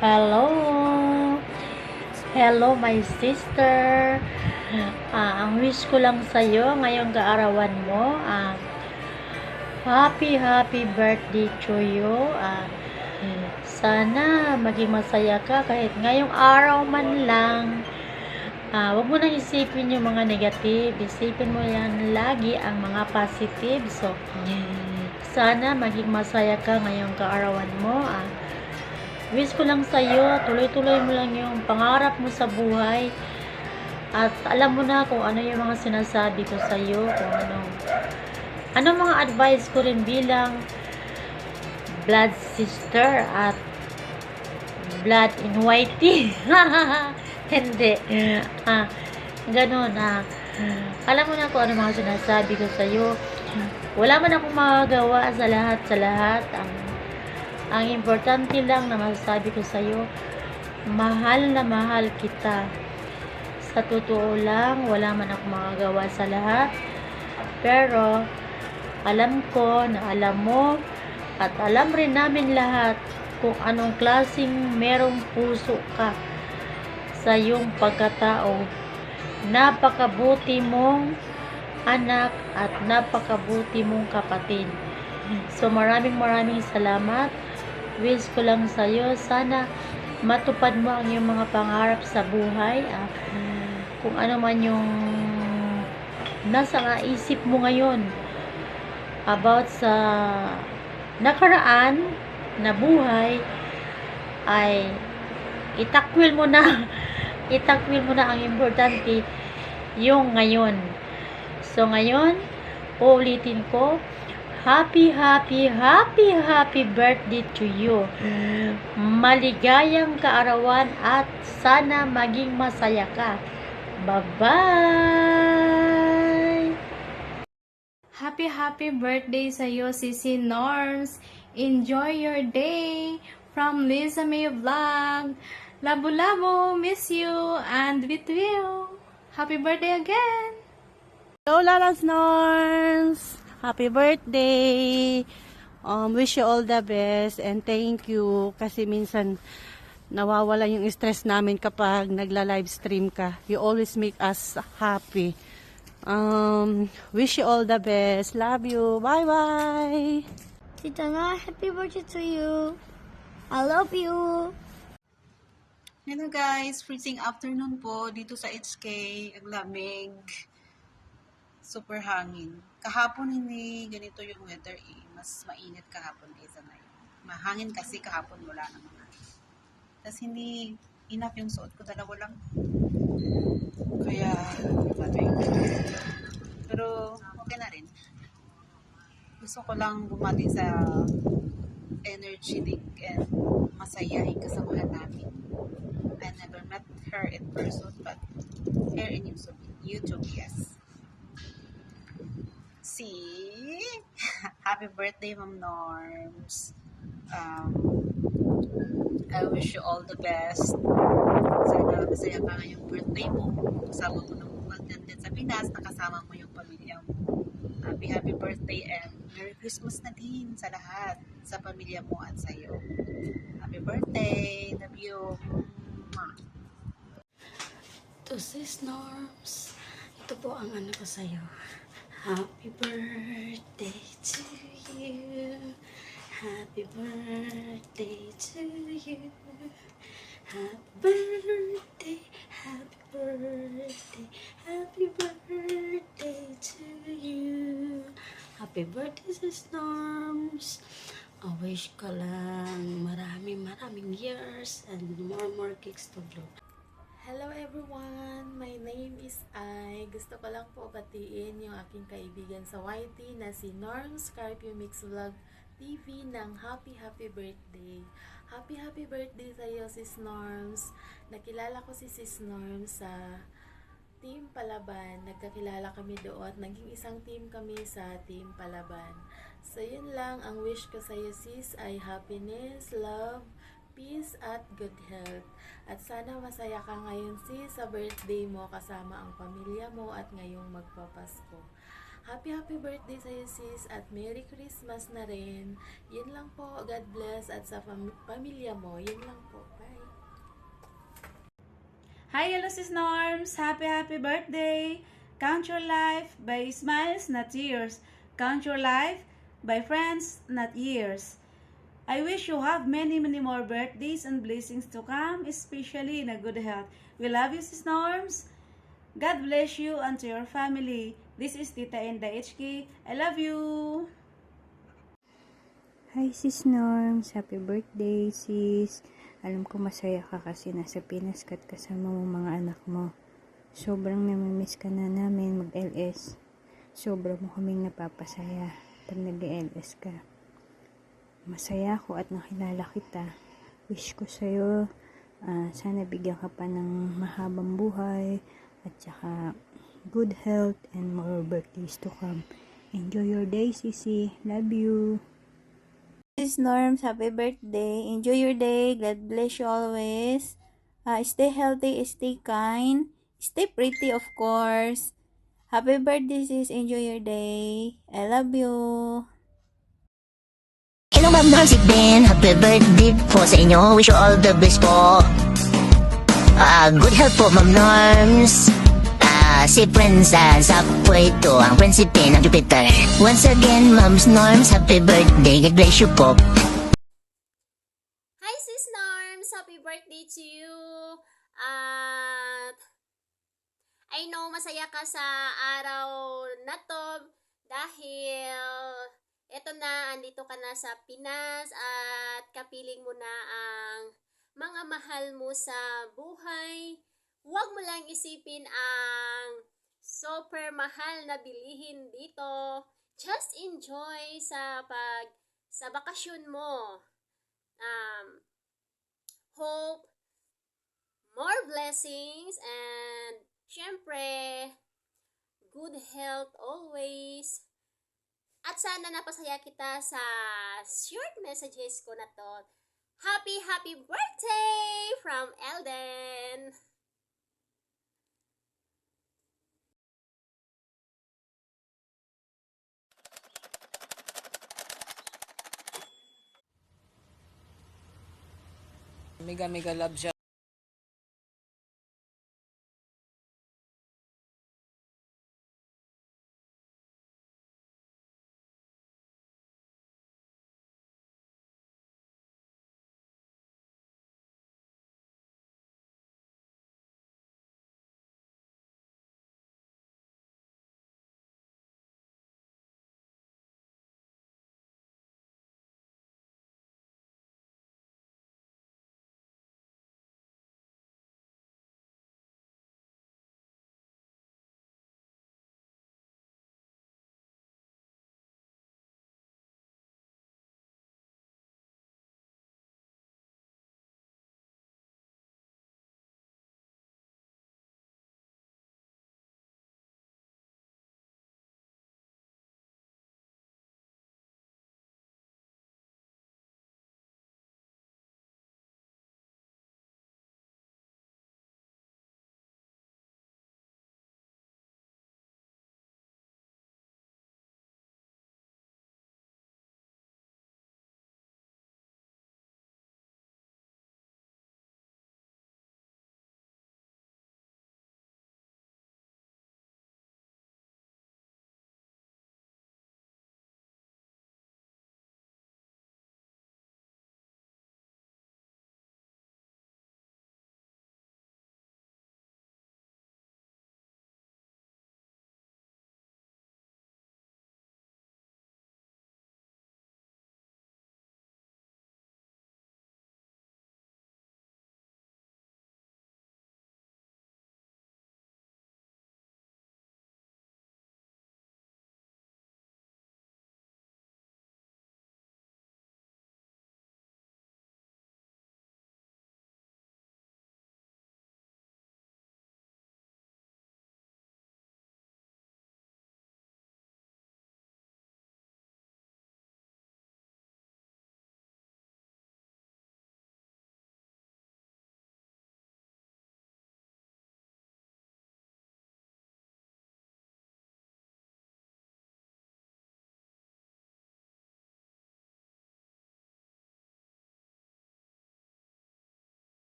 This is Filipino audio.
Hello! Hello, my sister! Ang wish ko lang sa'yo ngayong kaarawan mo, happy birthday to you. Sana maging masaya ka kahit ngayong araw man lang. Huwag mo nang isipin yung mga negative. Isipin mo yan lagi ang mga positive. So, sana maging masaya ka ngayong kaarawan mo. Wish ko lang sa'yo, tuloy-tuloy mo lang yung pangarap mo sa buhay. At alam mo na kung ano yung mga sinasabi ko sa'yo, kung ano mga advice ko rin bilang blood sister at blood in whitey. Hindi. Ganun. Alam mo na kung ano mga sinasabi ko sa'yo. Wala man akong magagawa sa lahat. Ang importante lang na masasabi ko sa'yo, mahal na mahal kita. Sa totoo lang, wala man akong magagawa sa lahat. Pero, alam ko na alam mo at alam rin namin lahat kung anong klaseng merong puso ka sa iyong pagkatao. Napakabuti mong anak at napakabuti mong kapatid. So, maraming salamat. Wish ko lang sa'yo, sana matupad mo ang iyong mga pangarap sa buhay. Kung ano man yung nasa isip mo ngayon about sa nakaraan na buhay, ay itakwil mo na ang importante yung ngayon. So ngayon, uulitin ko, happy birthday to you. Maligayang kaarawan at sana maging masaya ka. Bye-bye! Happy birthday sa iyo, Sisi Norms. Enjoy your day from Lisa May Vlog. Labo, miss you and with you. Happy birthday again! Hello, Lalas Norms! Happy birthday! Wish you all the best and thank you kasi minsan nawawala yung stress namin kapag nagla-live stream ka. You always make us happy. Wish you all the best. Love you. Bye-bye! Tita Na, happy birthday to you. I love you. Hello guys, freezing afternoon po dito sa HK. Ang lamig. Super hangin. Kahapon hindi ganito yung weather Mas mainit kahapon kaysa ngayon. Mahangin kasi kahapon wala naman. Tapos hindi enough yung suot ko, dalawa lang. Kaya, pero okay na rin. Gusto ko lang bumati sa energetic and masayahin kasamahan namin. I never met her in person, but here in YouTube, yes. See? Happy birthday, Ma'am Norms. I wish you all the best. Sana masaya ka ngayong birthday mo. Kasama mo ng content sa Pinas, nakasama mo yung pamilya mo. Happy birthday and Merry Christmas na din sa lahat, sa pamilya mo at sa iyo. Happy birthday. Love you. To sis Norms, ito po ang ano ko sa'yo. Happy birthday to you. Happy birthday to you. Happy birthday, happy birthday, happy birthday to you. Happy birthday, sis Norms. I wish ko lang maraming years and more cakes to blow. Hello everyone! My name is Ai. Gusto ko lang po batiin yung aking kaibigan sa YT na si Norms Carpio Mix Vlog TV ng happy birthday. Happy birthday sa iyo, Sis Norms. Nakilala ko si Sis Norms sa Team Palaban. Nagkakilala kami doon at naging isang team kami sa Team Palaban. So yun lang, ang wish ko sa iyo, sis, ay happiness, love, peace at good health. At sana masaya ka ngayon, sis, sa birthday mo kasama ang pamilya mo at ngayong magpapasko. Happy birthday sa iyo, sis, at Merry Christmas na rin. Yun lang po, God bless, at sa pamilya mo, yun lang po. Bye! Hi, hello sis Norms! Happy birthday! Count your life by smiles, not tears. Count your life by friends, not years. I wish you have many more birthdays and blessings to come, especially in a good health. We love you, sis Norms! God bless you and to your family. This is Tita Enda HK. I love you! Hi sis Norms, happy birthday sis. Alam ko masaya ka kasi nasa Pinas ka at kasama mo mga anak mo. Sobrang namimiss ka na namin mag-LS. Sobrang mo kaming napapasaya pag nag-LS ka. Masaya ako at nakilala kita. Wish ko sa'yo, sana bigyan ka pa ng mahabang buhay at saka good health and more birthdays to come. Enjoy your day, sisi. Love you. This Norms, happy birthday. Enjoy your day. God bless you always. Stay healthy, stay kind, stay pretty, of course. Happy birthday, sis. Enjoy your day. I love you. Hello Ma'am Norms Ben, happy birthday po sa inyo. Wish you all the best po. Good health po Ma'am Norms. Si Prince sa po ito, ang prinsipe ng Jupiter. Once again, Ma'am Norms, happy birthday. God bless you po. Hi Sis Norms! Happy birthday to you! At I know masaya ka sa araw na to dahil eto na, andito ka na sa Pinas at kapiling mo na ang mga mahal mo sa buhay. Huwag mo lang isipin ang super mahal na bilihin dito. Just enjoy sa bakasyon mo. Hope, more blessings, and syempre, good health always. At sana napasaya kita sa short messages ko na to. Happy birthday from Elden! Mega love siya.